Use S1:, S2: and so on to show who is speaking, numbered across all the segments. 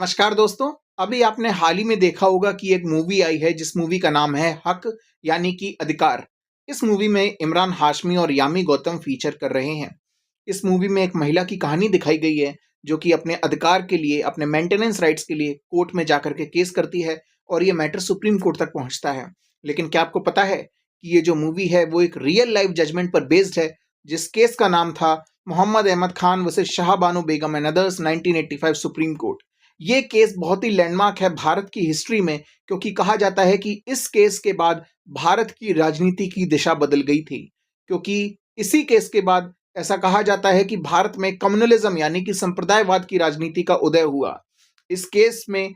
S1: नमस्कार दोस्तों। अभी आपने हाल ही में देखा होगा कि एक मूवी आई है जिस मूवी का नाम है हक यानी कि अधिकार। इस मूवी में इमरान हाशमी और यामी गौतम फीचर कर रहे हैं। इस मूवी में एक महिला की कहानी दिखाई गई है जो कि अपने अधिकार के लिए, अपने मेंटेनेंस राइट्स के लिए कोर्ट में जाकर के केस करती है और ये मैटर सुप्रीम कोर्ट तक पहुंचता है। लेकिन क्या आपको पता है कि ये जो मूवी है वो एक रियल लाइफ जजमेंट पर बेस्ड है, जिस केस का नाम था Mohammad Ahmad Khan versus Shahbano Begum and others 1985 supreme court. ये केस बहुत ही लैंडमार्क है भारत की हिस्ट्री में, क्योंकि कहा जाता है कि इस केस के बाद भारत की राजनीति की दिशा बदल गई थी। क्योंकि इसी केस के बाद ऐसा कहा जाता है कि भारत में कम्युनलिज्म यानी कि संप्रदायवाद की राजनीति का उदय हुआ। इस केस में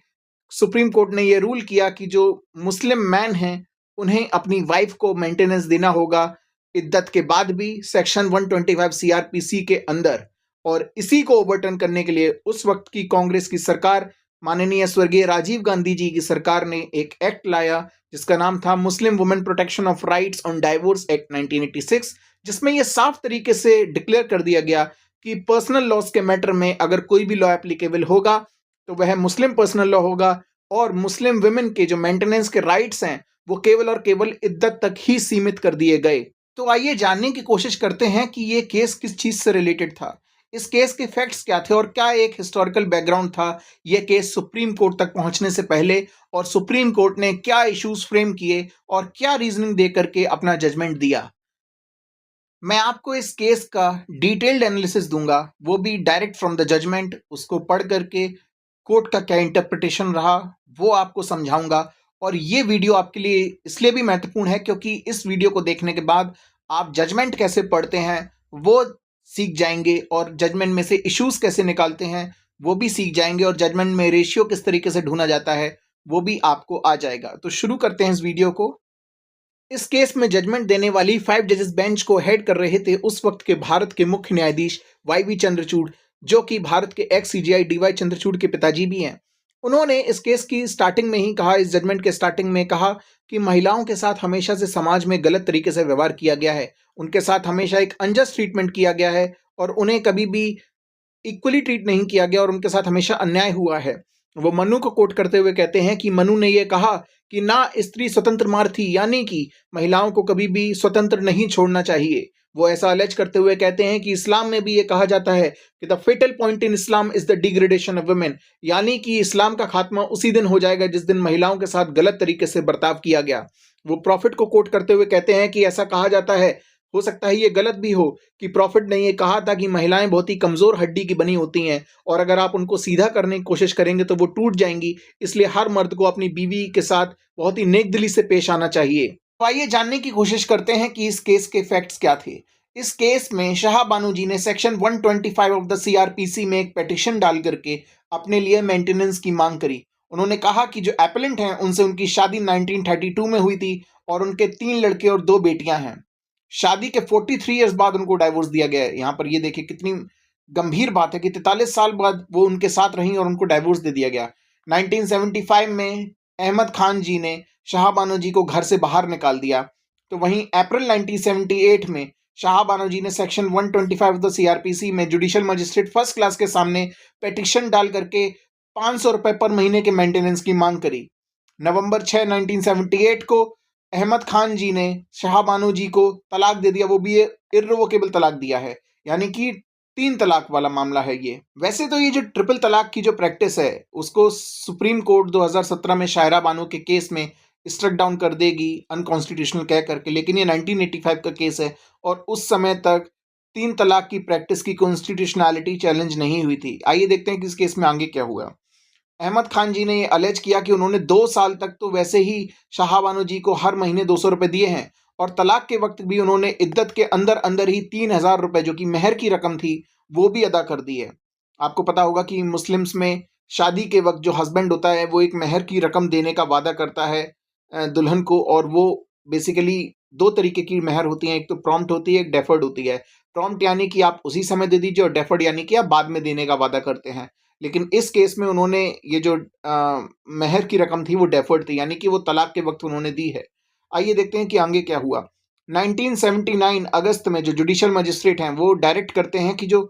S1: सुप्रीम कोर्ट ने यह रूल किया कि जो मुस्लिम मैन हैं उन्हें अपनी वाइफ को मेंटेनेंस देना होगा इद्दत के बाद भी, सेक्शन 125 सीआरपीसी के अंदर। और इसी को ओवरटर्न करने के लिए उस वक्त की कांग्रेस की सरकार, माननीय स्वर्गीय राजीव गांधी जी की सरकार ने एक एक्ट लाया जिसका नाम था Muslim women protection of rights on divorce act 1986, जिसमें यह साफ तरीके से डिक्लेयर कर दिया गया कि पर्सनल लॉस के मैटर में अगर कोई भी लॉ एप्लीकेबल होगा तो वह मुस्लिम पर्सनल लॉ होगा, और मुस्लिम वुमेन के जो मेंटेनेंस के राइट्स हैं वो केवल और केवल इद्दत तक ही सीमित कर दिए गए। तो आइए जानने की कोशिश करते हैं कि ये केस किस चीज से रिलेटेड था, इस केस के फैक्ट्स क्या थे और क्या एक हिस्टोरिकल बैकग्राउंड था ये केस सुप्रीम कोर्ट तक पहुंचने से पहले, और सुप्रीम कोर्ट ने क्या इश्यूज फ्रेम किए और क्या रीजनिंग दे करके अपना जजमेंट दिया। मैं आपको इस केस का डिटेल्ड एनालिसिस दूंगा, वो भी डायरेक्ट फ्रॉम द जजमेंट। उसको पढ़ करके कोर्ट का क्या इंटरप्रिटेशन रहा वो आपको समझाऊंगा। और ये वीडियो आपके लिए इसलिए भी महत्वपूर्ण है क्योंकि इस वीडियो को देखने के बाद आप जजमेंट कैसे पढ़ते हैं वो सीख जाएंगे, और जजमेंट में से इश्यूज कैसे निकालते हैं वो भी सीख जाएंगे, और जजमेंट में रेशियो किस तरीके से ढूंढा जाता है वो भी आपको आ जाएगा। तो शुरू करते हैं इस वीडियो को। इस केस में जजमेंट देने वाली 5 जजेस बेंच को हेड कर रहे थे उस वक्त के भारत के मुख्य न्यायाधीश वाई चंद्रचूड़, जो कि भारत के एक्स सीजीआई डीवाई चंद्रचूड़ के पिताजी भी हैं। उन्होंने इस केस की स्टार्टिंग में ही कहा, इस जजमेंट के स्टार्टिंग में कहा कि महिलाओं के साथ हमेशा से समाज में गलत तरीके से व्यवहार किया गया है, उनके साथ हमेशा एक अनजस्ट ट्रीटमेंट किया गया है और उन्हें कभी भी इक्वली ट्रीट नहीं किया गया और उनके साथ हमेशा अन्याय हुआ है। वो मनु को कोट करते हुए कहते हैं कि मनु ने यह कहा कि ना स्त्री स्वतंत्र मार थी, यानी कि महिलाओं को कभी भी स्वतंत्र नहीं छोड़ना चाहिए। वो ऐसा अलेज करते हुए कहते हैं कि इस्लाम में भी ये कहा जाता है कि the fatal point in Islam is the degradation of women, यानी कि इस्लाम का खात्मा उसी दिन हो जाएगा जिस दिन महिलाओं के साथ गलत तरीके से बर्ताव किया गया। वो प्रॉफिट को कोट करते हुए कहते हैं कि ऐसा कहा जाता है, हो सकता है ये गलत भी हो, कि प्रॉफिट ने ये कहा था कि महिलाएं बहुत ही कमजोर हड्डी की बनी होती हैं और अगर आप उनको सीधा करने की कोशिश करेंगे तो वो टूट जाएंगी, इसलिए हर मर्द को अपनी बीवी के साथ बहुत ही नेकदिली से पेश आना चाहिए। तो आइए जानने की कोशिश करते हैं कि इस केस के फैक्ट्स क्या थे। इस केस में शाह बानो जी ने सेक्शन 125 ऑफ द सीआरपीसी में एक पिटीशन डाल करके अपने लिए मेंटेनेंस की मांग करी। उन्होंने कहा कि जो एपेलेंट हैं उनसे उनकी शादी 1932 में हुई थी और उनके 3 लड़के और 2 बेटियां हैं। शादी के 43 इयर्स बाद उनको डाइवोर्स दिया गया है। यहाँ पर ये देखिए कितनी गंभीर बात है कि 43 साल बाद वो उनके साथ रही और उनको डाइवोर्स दे दिया गया। 1975 में अहमद खान जी ने शाह बानो जी को घर से बाहर निकाल दिया। तो वहीं अप्रैल 1978 में शाह बानो जी ने सेक्शन 125 ऑफ द सीआरपीसी में जुडिशियल मजिस्ट्रेट फर्स्ट क्लास के सामने पिटीशन डाल करके 500 रुपए पर महीने के मेंटेनेंस की मांग करी। नवंबर 6 1978 को अहमद खान जी ने शाह बानो जी को तलाक दे दिया, वो भी इर्रिवोकेबल तलाक दिया है, यानी कि 3 तलाक वाला मामला है ये। वैसे तो ये जो ट्रिपल तलाक की जो प्रैक्टिस है उसको सुप्रीम कोर्ट 2017 में शायरा बानो के केस में स्ट्रक डाउन कर देगी अनकॉन्स्टिट्यूशनल कह करके, लेकिन ये 1985 का केस है और उस समय तक 3 तलाक की प्रैक्टिस की कॉन्स्टिट्यूशनैलिटी चैलेंज नहीं हुई थी। आइए देखते हैं कि इस केस में आगे क्या हुआ। अहमद खान जी ने ये अलेज किया कि उन्होंने 2 साल तक तो वैसे ही शाह बानो जी को हर महीने 200 रुपए दिए हैं और तलाक के वक्त भी उन्होंने इद्दत के अंदर अंदर ही 3000 रुपए जो कि मेहर की रकम थी वो भी अदा कर दी है। आपको पता होगा कि मुस्लिम्स में शादी के वक्त जो हस्बैंड होता है वो एक मेहर की रकम देने का वादा करता है दुल्हन को, और वो बेसिकली 2 तरीके की मेहर होती है, एक तो प्रॉम्प्ट होती है, एक डेफर्ड होती है। प्रॉम्प्ट यानी कि आप उसी समय दे दीजिए और डेफर्ड यानी कि आप बाद में देने का वादा करते हैं। लेकिन इस केस में उन्होंने ये जो मेहर की रकम थी वो डेफर्ड थी, यानी कि वो तलाक के वक्त उन्होंने दी है। आइए देखते हैं कि आगे क्या हुआ। 1979 अगस्त में जो जुडिशियल मजिस्ट्रेट हैं वो डायरेक्ट करते हैं कि जो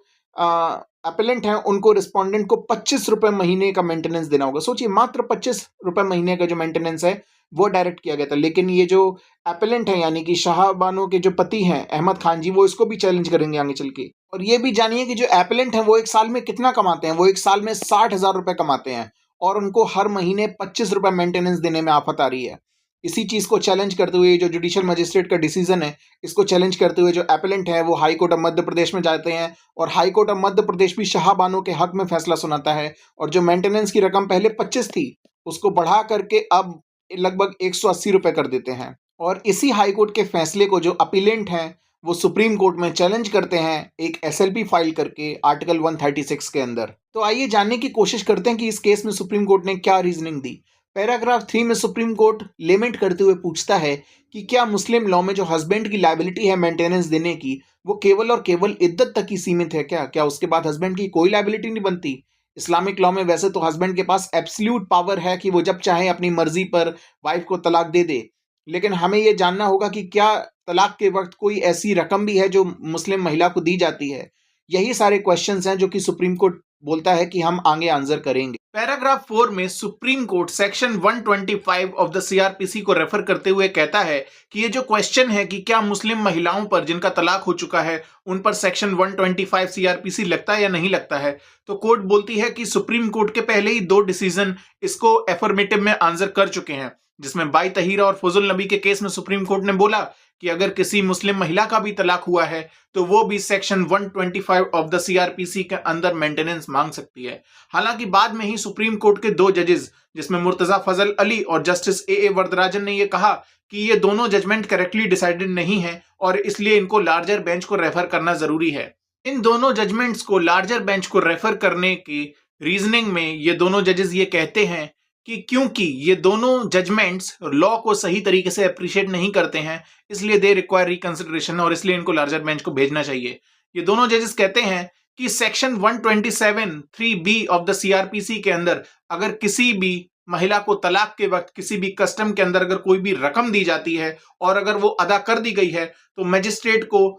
S1: एपेलेंट हैं उनको रिस्पोंडेंट को 25 रुपए महीने का मेंटेनेंस देना होगा। सोचिए, मात्र 25 रुपए महीने का जो मेंटेनेंस है वो डायरेक्ट किया गया था। लेकिन ये जो एपेलेंट है यानी कि शाहबानो के जो पति हैं अहमद खान जी, वो इसको भी चैलेंज करेंगे आगे चल के। और ये भी जानिए कि जो एपेलेंट हैं वो एक साल में कितना कमाते हैं। वो एक साल में 60,000 रुपए कमाते हैं और उनको हर महीने 25 रुपए मेंटेनेंस देने में आफत आ रही है। इसी चीज को चैलेंज करते हुए जो जुडिशियल मजिस्ट्रेट का डिसीजन है, इसको चैलेंज करते हुए जो एपेलेंट है वो high court of Madhya Pradesh में जाते हैं और high court of Madhya Pradesh भी शाहबानो के हक में फैसला सुनाता है। और जो मेंटेनेंस की रकम पहले 25 थी उसको बढ़ा करके अब लगभग 180 रुपए कर देते हैं। और इसी हाई कोर्ट के फैसले को जो अपीलेंट हैं वो सुप्रीम कोर्ट में चैलेंज करते हैं एक एसएलपी फाइल करके आर्टिकल 136 के अंदर। तो आइए जानने की कोशिश करते हैं कि इस केस में सुप्रीम कोर्ट ने क्या रीजनिंग दी। पैराग्राफ 3 में सुप्रीम कोर्ट लेमेंट करते हुए पूछता है कि क्या मुस्लिम लॉ में जो हस्बैंड की लायबिलिटी है मेंटेनेंस देने की, वो केवल और केवल इद्दत तक ही सीमित है क्या? क्या उसके बाद हस्बैंड की कोई लायबिलिटी नहीं बनती? इस्लामिक लॉ में वैसे तो हस्बैंड के पास एब्सोल्यूट पावर है कि वो जब चाहे अपनी मर्जी पर वाइफ को तलाक दे दे। लेकिन हमें ये जानना होगा कि क्या तलाक के वक्त कोई ऐसी रकम भी है जो मुस्लिम महिला को दी जाती है। यही सारे क्वेश्चंस हैं जो कि सुप्रीम कोर्ट बोलता है कि हम आगे आंसर करेंगे। पैराग्राफ 4 में supreme court section 125 of the CrPC को रेफर करते हुए कहता है कि ये जो क्वेश्चन है कि क्या मुस्लिम महिलाओं पर जिनका तलाक हो चुका है उन पर सेक्शन 125 सीआरपीसी लगता है या नहीं लगता है, तो कोर्ट बोलती है कि सुप्रीम कोर्ट के पहले ही 2 डिसीजन इसको एफर्मेटिव में आंसर कर चुके हैं। जिसमें बाई तहीरा और फजल नबी के केस में सुप्रीम कोर्ट ने बोला कि अगर किसी मुस्लिम महिला का भी तलाक हुआ है तो वो भी सेक्शन 125 ऑफ द सीआरपीसी के अंदर मेंटेनेंस मांग सकती है। हालांकि बाद में ही सुप्रीम कोर्ट के 2 जजेस जिसमें मुर्तजा फजल अली और जस्टिस ए वरदराजन ने यह कहा कि ये दोनों जजमेंट करेक्टली डिसाइडेड नहीं है और इसलिए इनको लार्जर बेंच को रेफर करना जरूरी है। इन दोनों जजमेंट्स को लार्जर बेंच को रेफर करने की रीजनिंग में ये दोनों जजेस ये कहते हैं कि क्योंकि ये दोनों जजमेंट्स लॉ को सही तरीके से अप्रिशिएट नहीं करते हैं, इसलिए दे रिक्वायर रिकंसिडरेशन और इसलिए इनको लार्जर बेंच को भेजना चाहिए। ये दोनों जजेस कहते हैं कि section 127 3B of the CrPC के अंदर अगर किसी भी महिला को तलाक के वक्त किसी भी कस्टम के अंदर अगर कोई भी रकम दी जाती है और अगर वो अदा कर दी गई है तो मजिस्ट्रेट को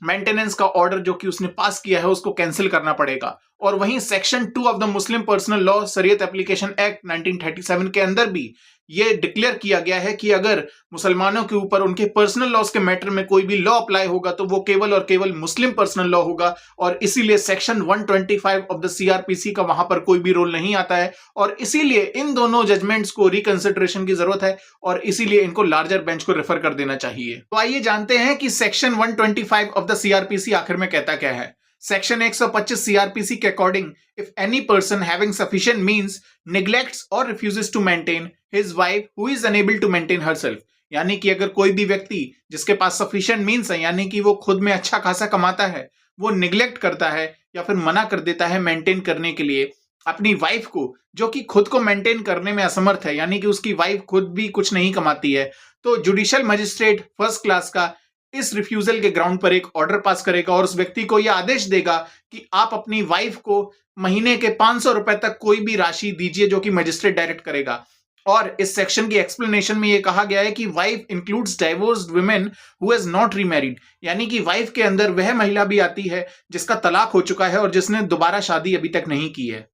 S1: मेंटेनेंस का ऑर्डर जो कि उसने पास किया है उसको कैंसिल करना पड़ेगा। और वहीं section 2 of the Muslim personal law शरीयत एप्लीकेशन एक्ट 1937 के अंदर भी ये डिक्लेयर किया गया है कि अगर मुसलमानों के ऊपर उनके पर्सनल लॉज के मैटर में कोई भी लॉ अप्लाई होगा तो वो केवल और केवल मुस्लिम पर्सनल लॉ होगा और इसीलिए सेक्शन 125 ऑफ द सीआरपीसी का वहां पर कोई भी रोल नहीं आता है और इसीलिए इन दोनों जजमेंट्स को रिकंसिडरेशन की जरूरत है और इसीलिए इनको लार्जर बेंच को रेफर कर देना चाहिए। तो आइए जानते हैं कि सेक्शन 125 ऑफ द सीआरपीसी आखिर में कहता क्या है। सेक्शन 125 सीआरपीसी के according if any person having sufficient means neglects or refuses to maintain his wife who is unable to maintain herself, यानी कि अगर कोई भी व्यक्ति जिसके पास सफिशिएंट मींस है यानी कि वो खुद में अच्छा खासा कमाता है, वो निग्लेक्ट करता है या फिर मना कर देता है मेंटेन करने के लिए अपनी वाइफ को जो कि खुद को मेंटेन करने में असमर्थ है, यानी कि उसकी वाइफ खुद भी कुछ नहीं कमाती है, तो जुडिशियल मजिस्ट्रेट फर्स्ट क्लास का इस रिफ्यूजल के ग्राउंड पर एक ऑर्डर पास करेगा और उस व्यक्ति को यह आदेश देगा कि आप अपनी वाइफ को महीने के 500 रुपए तक कोई भी राशि दीजिए जो कि मजिस्ट्रेट डायरेक्ट करेगा। और इस सेक्शन की एक्सप्लेनेशन में यह कहा गया है कि wife includes divorced women who has not remarried, यानी कि वाइफ के अंदर वह महिला भी आती है जिसका तलाक हो चुका है और जिसने दोबारा शादी अभी तक नहीं की है।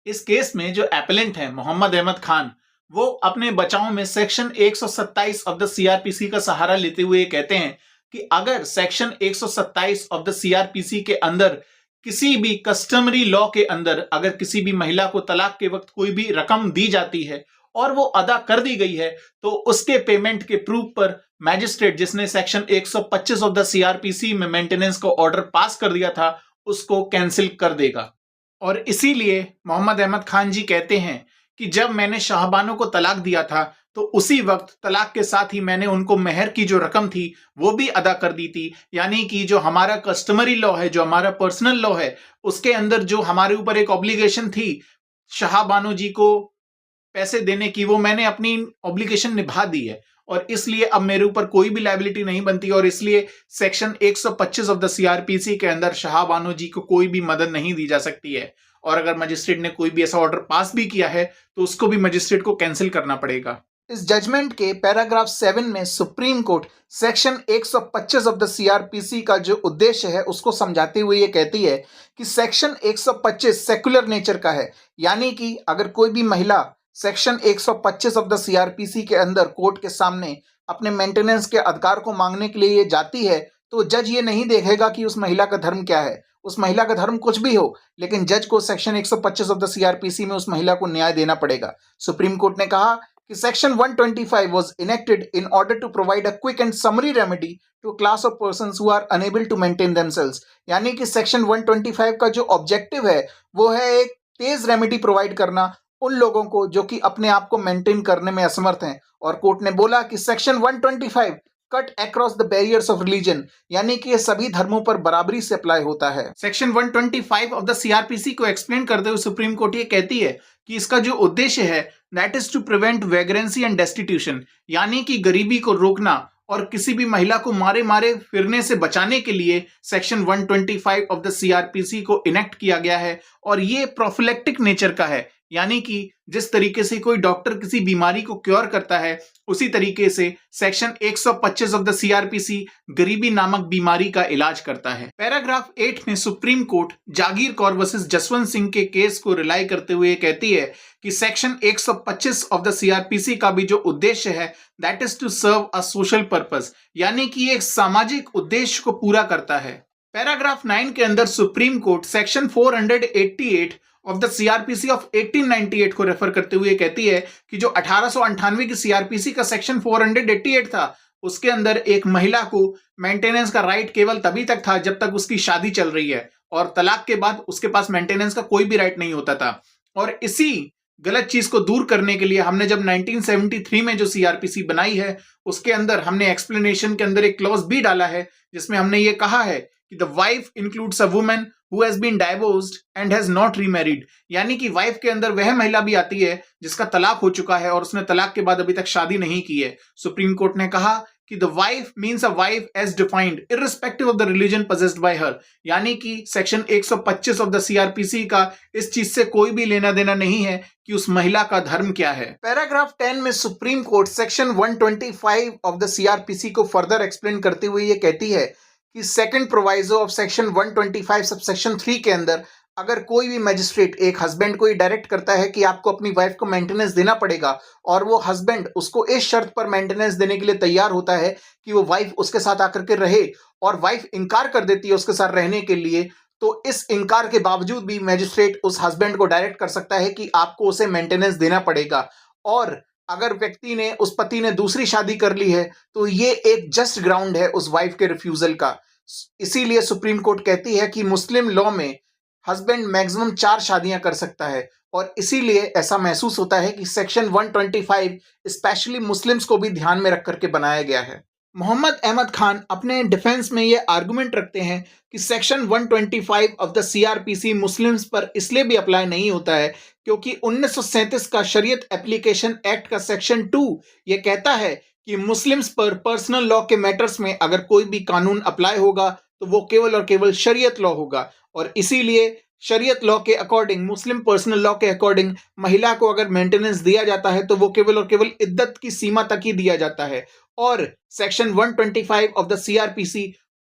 S1: इस केस में जो एपेलेंट है मोहम्मद अहमद खान, वो अपने बचाव में सेक्शन 127 ऑफ द सीआरपीसी का सहारा लेते हुए कहते हैं कि अगर सेक्शन 127 ऑफ द सीआरपीसी के अंदर किसी भी कस्टमरी लॉ के अंदर अगर किसी भी महिला को तलाक के वक्त कोई भी रकम दी जाती है और वो अदा कर दी गई है तो उसके पेमेंट के प्रूफ पर मैजिस्ट्रेट जिसने सेक्शन 125 ऑफ द सीआरपीसी में मेंटेनेंस को ऑर्डर पास कर दिया था उसको कैंसिल कर देगा। और इसीलिए मोहम्मद अहमद खान जी कहते हैं कि जब मैंने शाहबानो को तलाक दिया था तो उसी वक्त तलाक के साथ ही मैंने उनको मेहर की जो रकम थी वो भी अदा कर दी थी, यानी कि जो हमारा कस्टमरी लॉ है, जो हमारा पर्सनल लॉ है, उसके अंदर जो हमारे ऊपर एक ऑब्लिगेशन थी शाहबानो जी को पैसे देने की, वो मैंने अपनी ऑब्लिगेशन निभा दी है और इसलिए अब मेरे ऊपर कोई भी लायबिलिटी नहीं बनती और इसलिए सेक्शन 125 ऑफ द सीआरपीसी के अंदर शाहबानो जी को कोई भी मदद नहीं दी जा सकती है। और अगर मजिस्ट्रेट ने कोई भी ऐसा ऑर्डर पास भी किया है तो उसको भी मजिस्ट्रेट को कैंसिल करना पड़ेगा। इस जजमेंट के पैराग्राफ 7 में supreme court section 125 of the CrPC का जो उद्देश्य है उसको समझाते हुए ये कहती है कि सेक्शन 125 सेक्युलर नेचर का है, यानी कि अगर कोई भी महिला सेक्शन 125 ऑफ द सीआरपीसी के अंदर कोर्ट के सामने अपने मेंटेनेंस के अधिकार को मांगने के लिए ये जाती है, तो जज ये नहीं देखेगा कि उस महिला का धर्म क्या है, उस महिला का धर्म कुछ भी हो, लेकिन जज को सेक्शन 125 ऑफ द सीआरपीसी में उस महिला को न्याय देना पड़ेगा। सुप्रीम कोर्ट ने कहा कि section 125 was enacted in order to provide a quick and summary remedy to a class of persons who are unable to maintain themselves। यानी कि सेक्शन 125 का जो ऑब्जेक्टिव है वो है एक तेज रेमेडी प्रोवाइड करना उन लोगों को जो कि अपने आप को मेंटेन करने में असमर्थ हैं। और कोर्ट ने बोला कि section 125 cut across the barriers of religion, यानी कि ये सभी धर्मों पर बराबरी से अप्लाई होता है। सेक्शन 125 ऑफ द सीआरपीसी को एक्सप्लेन करते हुए सुप्रीम कोर्ट ये कहती है कि इसका जो उद्देश्य है that is to prevent vagrancy and destitution, यानी कि गरीबी को रोकना और किसी भी महिला को मारे मारे फिरने से बचाने के लिए सेक्शन 125 ऑफ द सीआरपीसी को इनेक्ट किया गया है। और ये प्रोफिलेक्टिक नेचर का है, यानी कि जिस तरीके से कोई डॉक्टर किसी बीमारी को क्योर करता है उसी तरीके से सेक्शन 125 ऑफ द सीआरपीसी गरीबी नामक बीमारी का इलाज करता है। पैराग्राफ 8 में सुप्रीम कोर्ट जागीर कौर वर्सेस जसवंत सिंह के केस को रिलाई करते हुए कहती है कि सेक्शन 125 ऑफ द सीआरपीसी का भी जो उद्देश्य है that is to serve a social purpose, यानी कि एक सामाजिक उद्देश्य को पूरा करता है। पैराग्राफ 9 के अंदर supreme court section 488 of the CrPC of 1898 को रेफर करते हुए कहती है कि जो 1898 की सीआरपीसी का सेक्शन 488 था उसके अंदर एक महिला को मेंटेनेंस का राइट केवल तभी तक था जब तक उसकी शादी चल रही है, और तलाक के बाद उसके पास मेंटेनेंस का कोई भी राइट नहीं होता था। और इसी गलत चीज को दूर करने के लिए हमने जब 1973 में जो सीआरपीसी बनाई है उसके अंदर हमने एक्सप्लेनेशन के अंदर एक क्लॉज भी डाला है जिसमें हमने ये कहा है कि the wife includes a woman who has been divorced and has not remarried, यानी कि वाइफ के अंदर वह महिला भी आती है जिसका तलाक हो चुका है और उसने तलाक के बाद अभी तक शादी नहीं की है। सुप्रीम कोर्ट ने कहा कि the wife means a wife as defined irrespective of the religion possessed by her, यानी कि सेक्शन 125 ऑफ द सीआरपीसी का इस चीज से कोई भी लेना देना नहीं है कि उस महिला का धर्म क्या है। पैराग्राफ 10 में supreme court section 125 of the CrPC को फर्दर एक्सप्लेन करते हुए ये कहती है कि second proviso of section 125 sub section 3 के अंदर अगर कोई भी मैजिस्ट्रेट एक हस्बैंड को ये डायरेक्ट करता है कि आपको अपनी वाइफ को मेंटेनेंस देना पड़ेगा और वो हस्बैंड उसको इस शर्त पर मेंटेनेंस देने के लिए तैयार होता है कि वो वाइफ उसके साथ आकर के रहे, और वाइफ इनकार कर देती है उसके साथ रहने के लिए, तो इस इनकार के बावजूद भी मैजिस्ट्रेट उस हस्बैंड को डायरेक्ट कर सकता है कि आपको उसे मेंटेनेंस देना पड़ेगा। और अगर व्यक्ति ने उस पति ने दूसरी शादी कर ली है तो ये एक जस्ट ग्राउंड है उस वाइफ के रिफ्यूजल का। इसीलिए सुप्रीम कोर्ट कहती है कि मुस्लिम लॉ में हस्बैंड मैक्सिमम 4 शादियां कर सकता है, और इसीलिए ऐसा महसूस होता है कि सेक्शन 125 स्पेशली मुस्लिम्स को भी ध्यान में रख करके बनाया गया है। मोहम्मद अहमद खान अपने डिफेंस में ये आर्गुमेंट रखते हैं कि section 125 of the CrPC Muslims पर इसलिए भी अप्लाई नहीं होता है क्योंकि 1937 का शरीयत एप्लीकेशन एक्ट का सेक्शन 2 ये कहता है कि मुस्लिम्स पर पर्सनल लॉ के मैटर्स में अगर कोई भी कानून अप्लाई होगा तो वो केवल और केवल शरीयत लॉ होगा, और इसीलिए शरीयत लॉ के अकॉर्डिंग, मुस्लिम पर्सनल लॉ के अकॉर्डिंग महिला को अगर मेंटेनेंस दिया जाता है तो वो केवल और केवल इद्दत की सीमा तक ही दिया जाता है। और सेक्शन 125 ऑफ द सीआरपीसी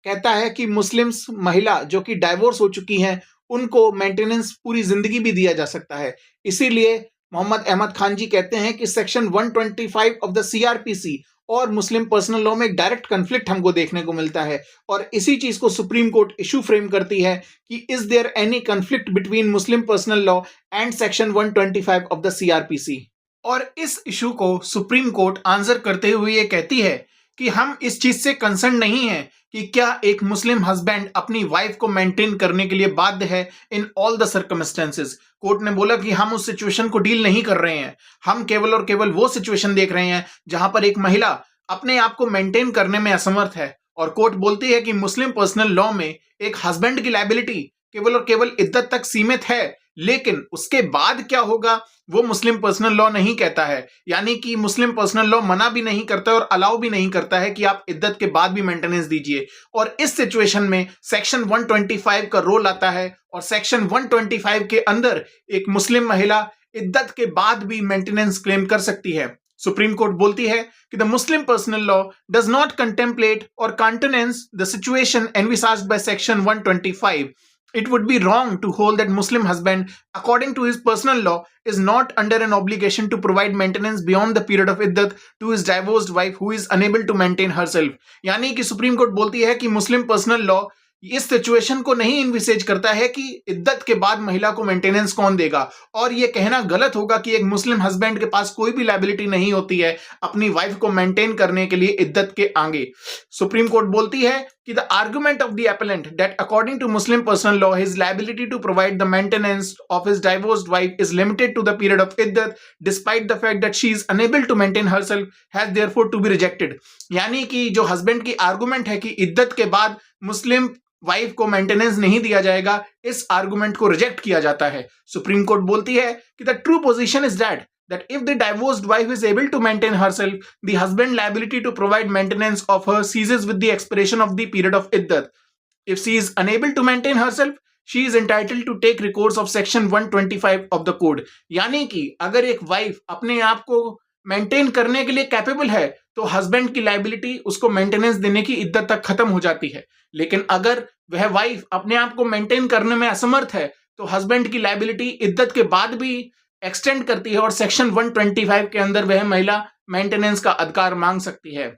S1: कहता है कि मुस्लिम्स महिला जो कि डाइवोर्स हो चुकी हैं उनको मेंटेनेंस पूरी जिंदगी भी दिया जा सकता है। इसीलिए मोहम्मद अहमद खान जी कहते हैं कि सेक्शन 125 ऑफ द सीआरपीसी और मुस्लिम पर्सनल लॉ में एक डायरेक्ट कन्फ्लिक्ट हमको देखने को मिलता है, और इसी चीज को सुप्रीम कोर्ट इशू फ्रेम करती है कि is there any conflict between Muslim personal law and section 125 of the CrPC. और इस इशू को सुप्रीम कोर्ट आंसर करते हुए ये कहती है कि हम इस चीज से कंसर्न नहीं है कि क्या एक मुस्लिम हस्बैंड अपनी वाइफ को मेंटेन करने के लिए बाध्य है in all the circumstances. Court ने बोला कि हम उस सिचुएशन को डील नहीं कर रहे हैं, हम केवल और केवल वो सिचुएशन देख रहे हैं जहां पर एक महिला अपने आप को मेंटेन करने में असमर्थ है। और कोर्ट बोलती है कि मुस्लिम पर्सनल लॉ में एक हस्बैंड की लायबिलिटी केवल और केवल इद्दत तक सीमित है, लेकिन उसके बाद क्या होगा वो मुस्लिम पर्सनल लॉ नहीं कहता है। यानी कि मुस्लिम पर्सनल लॉ मना भी नहीं करता और अलाउ भी नहीं करता है कि आप इद्दत के बाद भी मेंटेनेंस दीजिए। और इस सिचुएशन में सेक्शन 125 का रोल आता है, और सेक्शन 125 के अंदर एक मुस्लिम महिला इद्दत के बाद भी मेंटेनेंस क्लेम कर सकती है। सुप्रीम कोर्ट बोलती है कि the Muslim personal law does not contemplate or countenance the situation envisaged by section 125. It would be wrong to hold that Muslim husband, according to his personal law, is not under an obligation to provide maintenance beyond the period of iddat to his divorced wife who is unable to maintain herself. यानी कि supreme court बोलती है कि मुस्लिम personal law इस situation को नहीं इन्विसेज करता है कि इद्दत के बाद महिला को मेंटेनेंस कौन देगा, और यह कहना गलत होगा कि एक मुस्लिम हस्बैंड के पास कोई भी लायबिलिटी नहीं होती है अपनी वाइफ को मेंटेन करने के लिए इद्दत के आगे। सुप्रीम कोर्ट बोलती है कि the argument of the appellant that according to Muslim personal law his liability to provide the maintenance of his divorced wife is limited to the period of iddat despite the fact that she is unable to maintain herself has therefore to be rejected. यानी कि जो husband की argument है कि इद्दत के बाद मुस्लिम wife को maintenance नहीं दिया जाएगा, इस आर्गुमेंट को रिजेक्ट किया जाता है। सुप्रीम कोर्ट बोलती है कि the true position is that if the divorced wife is able to maintain herself, the husband liability to provide maintenance of her ceases with the expiration of the period of iddat. If she is unable to maintain herself, she is entitled to take recourse of section 125 of the code. यानी कि अगर एक wife अपने आप को maintain करने के लिए कैपेबल है तो हस्बैंड की लायबिलिटी उसको मेंटेनेंस देने की इद्दत तक खत्म हो जाती है। लेकिन अगर वह वाइफ अपने आप को मेंटेन करने में असमर्थ है तो हस्बैंड की लायबिलिटी इद्दत के बाद भी एक्सटेंड करती है और सेक्शन 125 के अंदर वह महिला मेंटेनेंस का अधिकार मांग सकती है।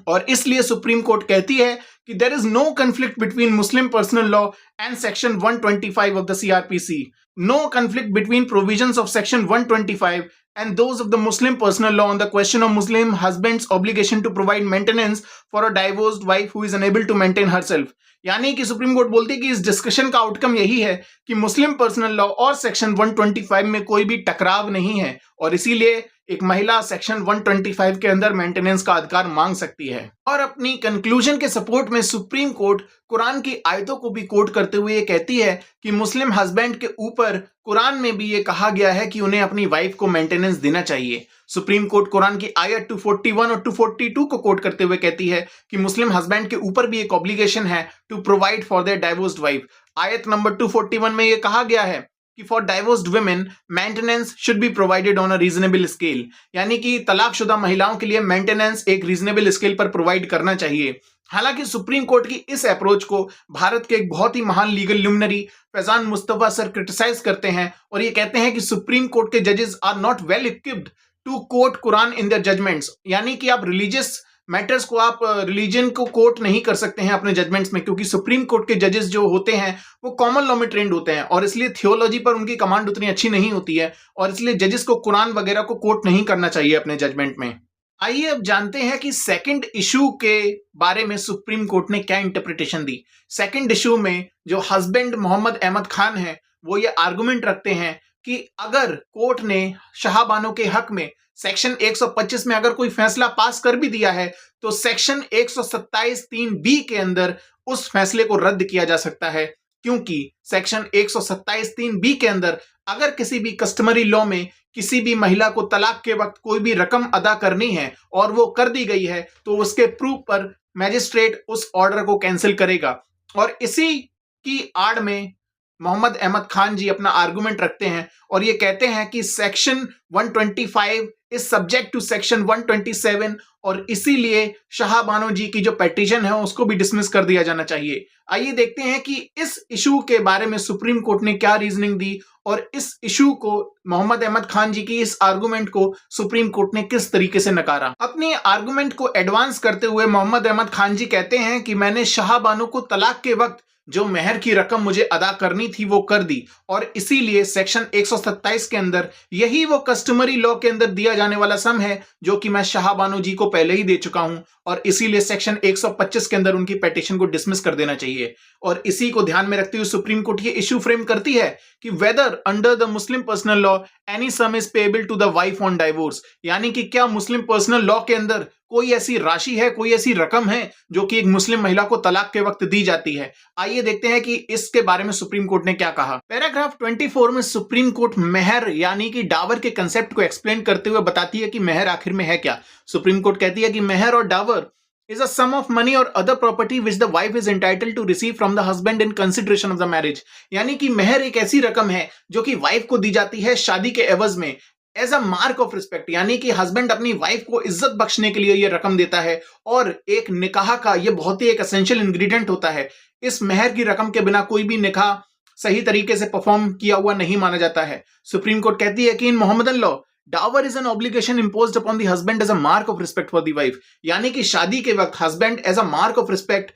S1: और इसलिए सुप्रीम कोर्ट कहती है कि there is no conflict between Muslim personal law and section 125 of the CrPC. No conflict between provisions of section 125 and those of the Muslim personal law on the question of Muslim husband's obligation to provide maintenance for a divorced wife who is unable to maintain herself. यानी कि supreme court बोलती है कि इस discussion का outcome यही है कि मुस्लिम पर्सनल लॉ और सेक्शन 125 में कोई भी टकराव नहीं है और इसीलिए एक महिला सेक्शन 125 के अंदर मेंटेनेंस का अधिकार मांग सकती है। और अपनी कंक्लूजन के सपोर्ट में सुप्रीम कोर्ट कुरान की आयतों को भी कोट करते हुए ये कहती है कि मुस्लिम हस्बैंड के ऊपर कुरान में भी ये कहा गया है कि उन्हें अपनी वाइफ को मेंटेनेंस देना चाहिए। सुप्रीम कोर्ट कुरान की आयत 241 और 242 को कोट करते हुए कहती है कि मुस्लिम हस्बैंड के ऊपर भी एक ऑब्लिगेशन है to provide for their divorced wife. आयत नंबर 241 में ये कहा गया है कि for divorced women maintenance should be provided on a reasonable scale, यानी कि तलाकशुदा महिलाओं के लिए मेंटेनेंस एक रीजनेबल स्केल पर प्रोवाइड करना चाहिए। हालांकि सुप्रीम कोर्ट की इस अप्रोच को भारत के एक बहुत ही महान legal luminary Faizan Mustafa sir criticise करते हैं और ये कहते हैं कि सुप्रीम कोर्ट के जजेस are not well equipped to quote Quran in their judgments. यानी कि आप रिलीजियस मैटर्स को, आप रिलीजन को कोट नहीं कर सकते हैं अपने जजमेंट्स में, क्योंकि सुप्रीम कोर्ट के जजेस जो होते हैं वो कॉमन लॉ में ट्रेंड होते हैं और इसलिए थियोलॉजी पर उनकी कमांड उतनी अच्छी नहीं होती है और इसलिए जजेस को कुरान वगैरह को कोट नहीं करना चाहिए अपने जजमेंट में। आइए अब जानते हैं कि सेकंड इशू के बारे में सुप्रीम कोर्ट ने क्या इंटरप्रिटेशन दी। सेकंड इशू में जो हस्बैंड मोहम्मद अहमद खान है वो ये आर्गुमेंट रखते हैं कि अगर कोर्ट ने शाहबानो के हक में सेक्शन 125 में अगर कोई फैसला पास कर भी दिया है तो सेक्शन 127(3)(b) के अंदर उस फैसले को रद्द किया जा सकता है, क्योंकि सेक्शन 127(3)(b) के अंदर अगर किसी भी कस्टमरी लॉ में किसी भी महिला को तलाक के वक्त कोई भी रकम अदा करनी है और वो कर दी गई है तो उसके प्रूफ पर मैजिस्ट्रेट उस ऑर्डर को कैंसिल करेगा। और इसी की आड़ में मोहम्मद अहमद खान जी अपना आर्गुमेंट रखते हैं और ये कहते हैं कि section 125 is subject to section 127 और इसीलिए शाहबानो जी की जो पेटिशन है उसको भी डिसमिस कर दिया जाना चाहिए। आइए देखते हैं कि इस इशू के बारे में सुप्रीम कोर्ट ने क्या रीजनिंग दी और इस इशू को, मोहम्मद अहमद खान जी की इस आर्गुमेंट को सुप्रीम कोर्ट ने किस तरीके से नकारा। अपने आर्गुमेंट को एडवांस करते हुए मोहम्मद अहमद खान जी कहते हैं कि मैंने शाहबानो को तलाक के वक्त जो मेहर की रकम मुझे अदा करनी थी वो कर दी और इसीलिए सेक्शन 127 के अंदर यही वो कस्टमरी लॉ के अंदर दिया जाने वाला सम है जो कि मैं शाहबानो जी को पहले ही दे चुका हूं और इसीलिए सेक्शन 125 के अंदर उनकी पेटिशन को डिसमिस कर देना चाहिए। और इसी को ध्यान में रखते हुए सुप्रीम कोर्ट ये इशू फ्रेम करती है कि whether under the Muslim personal law any sum is payable to the wife on divorce, यानी कि क्या मुस्लिम पर्सनल लॉ के अंदर कोई ऐसी राशि है, कोई ऐसी रकम है जो कि एक मुस्लिम महिला को तलाक के वक्त दी जाती है। आइए देखते हैं कि इसके बारे में सुप्रीम कोर्ट ने क्या कहा। पैराग्राफ 24 में सुप्रीम कोर्ट मेहर यानी कि डावर के कंसेप्ट को एक्सप्लेन करते हुए बताती है कि मेहर आखिर में है क्या। सुप्रीम कोर्ट कहती है कि मेहर और Dawar is a sum of money or other property which the wife is entitled to receive from the husband in consideration of the marriage, यानी कि मेहर एक ऐसी रकम है जो कि वाइफ को दी जाती है शादी के एवज में। As a mark of respect, यानी कि हस्बैंड अपनी वाइफ को इज्जत बख्शने के लिए ये रकम देता है। और एक निकाह का ये बहुत ही एक एसेंशियल इंग्रेडिएंट होता है। इस मेहर की रकम के बिना कोई भी निकाह सही तरीके से परफॉर्म किया हुआ नहीं माना जाता है। सुप्रीम कोर्ट कहती है कि in Mohammedan law dower is an obligation imposed upon the husband as a mark of respect for the wife, यानी कि शादी के वक्त husband as a mark of respect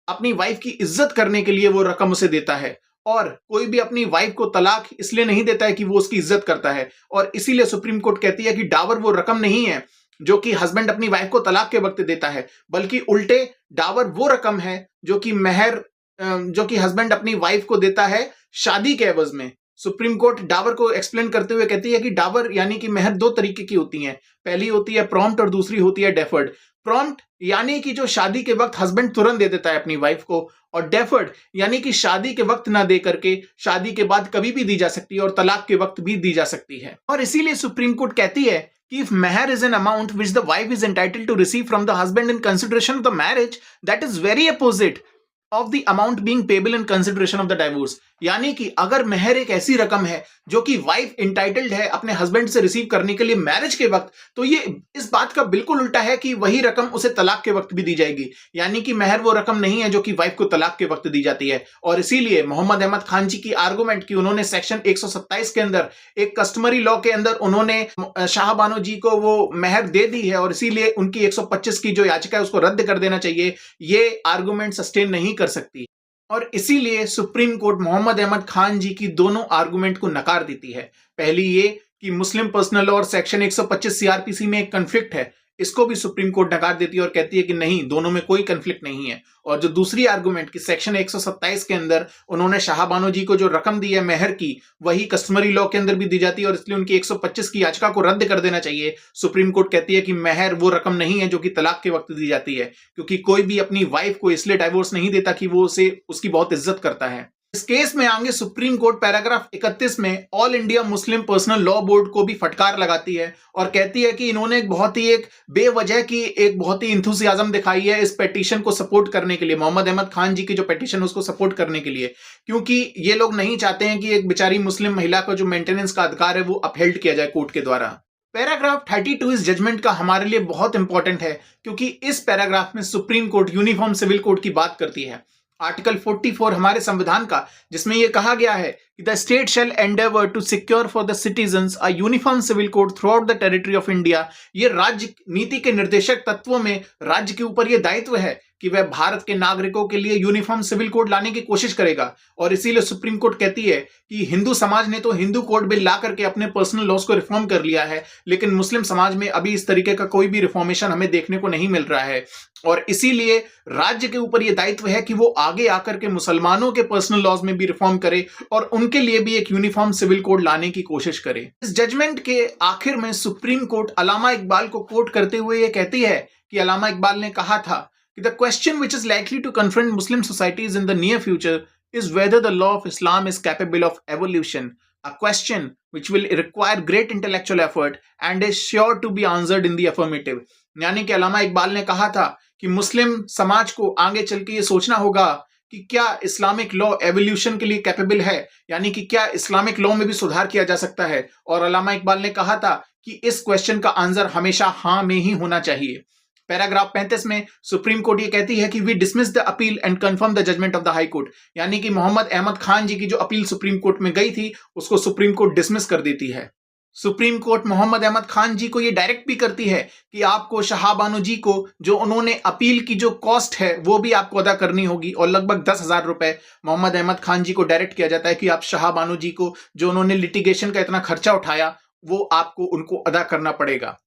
S1: अपनी वाइफ की इज्जत करने के लिए वो रकम उसे देता है। और कोई भी अपनी वाइफ को तलाक इसलिए नहीं देता है कि वो उसकी इज्जत करता है। और इसीलिए सुप्रीम कोर्ट कहती है कि डावर वो रकम नहीं है जो कि हस्बैंड अपनी वाइफ को तलाक के वक्त देता है, बल्कि उल्टे डावर वो रकम है जो कि मेहर जो कि हस्बैंड अपनी वाइफ को देता है शादी के एवज में। सुप्रीम कोर्ट डावर को एक्सप्लेन करते हुए कहती है कि डावर यानी कि मेहर दो तरीके की होती हैं। पहली होती है प्रॉम्प्ट और दूसरी होती है डेफर्ड। प्रॉम्प्ट यानी कि जो शादी के वक्त हस्बैंड तुरंत दे देता है अपनी वाइफ को, और डेफर्ड यानी कि शादी के वक्त ना दे करके शादी के बाद कभी भी दी जा सकती है और तलाक के वक्त भी दी जा सकती है। और इसीलिए सुप्रीम कोर्ट कहती है कि if mehr is an amount which the wife is entitled to receive from the husband in consideration of the marriage, that is very opposite of the amount being payable in consideration of the divorce. यानी कि अगर मेहर एक ऐसी रकम है जो कि wife entitled है अपने हस्बैंड से रिसीव करने के लिए मैरिज के वक्त, तो ये इस बात का बिल्कुल उल्टा है कि वही रकम उसे तलाक के वक्त भी दी जाएगी। यानी कि मेहर वो रकम नहीं है जो कि वाइफ को तलाक के वक्त दी जाती है। और इसीलिए मोहम्मद अहमद खान जी की आर्गुमेंट की उन्होंने सेक्शन 127 के अंदर एक कस्टमरी लॉ के अंदर उन्होंने शाहबानो जी को वो मेहर दे दी है, और इसीलिए उनकी 125 की जो याचिका है उसको रद्द कर देना चाहिए। ये आर्गुमेंट सस्टेन नहीं कर सकती। और इसीलिए सुप्रीम कोर्ट मोहम्मद अहमद खान जी की दोनों आर्गुमेंट को नकार देती है। पहली ये कि मुस्लिम पर्सनल लॉ और सेक्शन 125 सीआरपीसी में एक कन्फ्लिक्ट है, इसको भी सुप्रीम कोर्ट नकार देती है और कहती है कि नहीं, दोनों में कोई कन्फ्लिक्ट नहीं है। और जो दूसरी आर्गुमेंट की सेक्शन 127 के अंदर उन्होंने शाहबानो जी को जो रकम दी है मेहर की, वही कस्टमरी लॉ के अंदर भी दी जाती है और इसलिए उनकी 125 की याचिका को रद्द कर देना चाहिए। सुप्रीम कोर्ट कहती है कि मेहर वो रकम नहीं है जो कि तलाक के वक्त दी जाती है, क्योंकि कोई भी अपनी वाइफ को इसलिए डाइवोर्स नहीं देता कि वो उसे उसकी बहुत इज्जत करता है। इस केस में आगे सुप्रीम कोर्ट पैराग्राफ 31 में all India Muslim personal law board को भी फटकार लगाती है और कहती है कि इन्होंने एक बेवजह की एक बहुत ही इंथुसियाज्म दिखाई है इस पेटिशन को सपोर्ट करने के लिए, मोहम्मद अहमद खान जी की जो पेटिशन उसको सपोर्ट करने के लिए, क्योंकि ये लोग नहीं चाहते हैं कि एक बेचारी मुस्लिम महिला का जो मेंटेनेंस का अधिकार है वो अपहेल्ड किया जाए कोर्ट के द्वारा। पैराग्राफ 32 इस जजमेंट का हमारे लिए बहुत इंपॉर्टेंट है, क्योंकि इस पैराग्राफ में supreme court uniform civil code की बात करती है। आर्टिकल 44 हमारे संविधान का, जिसमें यह कहा गया है कि the state shall endeavour to secure for the citizens a uniform civil code throughout the territory of India. ये राज्य नीति के निर्देशक तत्वों में राज्य के ऊपर यह दायित्व है कि वह भारत के नागरिकों के लिए यूनिफॉर्म सिविल कोड लाने की कोशिश करेगा। और इसीलिए सुप्रीम कोर्ट कहती है कि हिंदू समाज ने तो हिंदू कोड बिल ला करके अपने पर्सनल लॉस को रिफॉर्म कर लिया है, लेकिन मुस्लिम समाज में अभी इस तरीके का कोई भी रिफॉर्मेशन हमें देखने को नहीं मिल रहा है। और इसीलिए राज्य के ऊपर यह दायित्व है कि वो आगे आकर के मुसलमानों के पर्सनल लॉज में भी रिफॉर्म करे और उनके लिए भी एक यूनिफॉर्म सिविल कोड लाने की कोशिश करे। इस जजमेंट के आखिर में सुप्रीम कोर्ट अल्लामा इकबाल को कोट करते हुए यह कहती है कि अल्लामा इकबाल ने कहा था कि the question which is likely to confront Muslim societies in the near future is whether the law of Islam is capable of evolution, a question which will require great intellectual effort and is sure to be answered in the affirmative। यानी कि अल्लामा इकबाल ने कहा था कि मुस्लिम समाज को आगे चल के ये सोचना होगा कि क्या इस्लामिक लॉ एवोल्यूशन के लिए कैपेबल है, यानी कि क्या इस्लामिक लॉ में भी सुधार किया जा सकता है। और अल्लामा इकबाल ने कहा था कि इस क्वेश्चन का आंसर हमेशा हाँ में ही होना चाहिए। पैराग्राफ 35 में सुप्रीम कोर्ट ये कहती है कि we dismiss the appeal and confirm the judgment of the high court, यानी कि मोहम्मद अहमद खान जी की जो अपील सुप्रीम कोर्ट में गई थी उसको सुप्रीम कोर्ट डिसमिस कर देती है। सुप्रीम कोर्ट मोहम्मद अहमद खान जी को ये डायरेक्ट भी करती है कि आपको शाहबानो जी को जो उन्होंने अपील की जो कॉस्ट है वो भी आपको अदा करनी होगी, और लगभग 10,000 रुपए मोहम्मद अहमद खान जी को डायरेक्ट किया जाता है कि आप शाहबानो जी को जो उन्होंने लिटिगेशन का इतना खर्चा उठाया वो आपको उनको अदा करना पड़ेगा।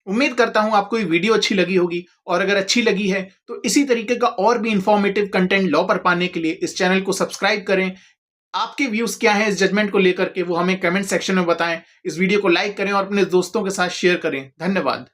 S1: उम्मीद करता हूं आपको ये वीडियो अच्छी लगी होगी, और अगर अच्छी लगी है तो इसी तरीके का और भी इंफॉर्मेटिव कंटेंट लॉ पर पाने के लिए इस चैनल को सब्सक्राइब करें। आपके व्यूज क्या हैं इस जजमेंट को लेकर के वो हमें कमेंट सेक्शन में बताएं। इस वीडियो को लाइक करें और अपने दोस्तों के साथ शेयर करें। धन्यवाद।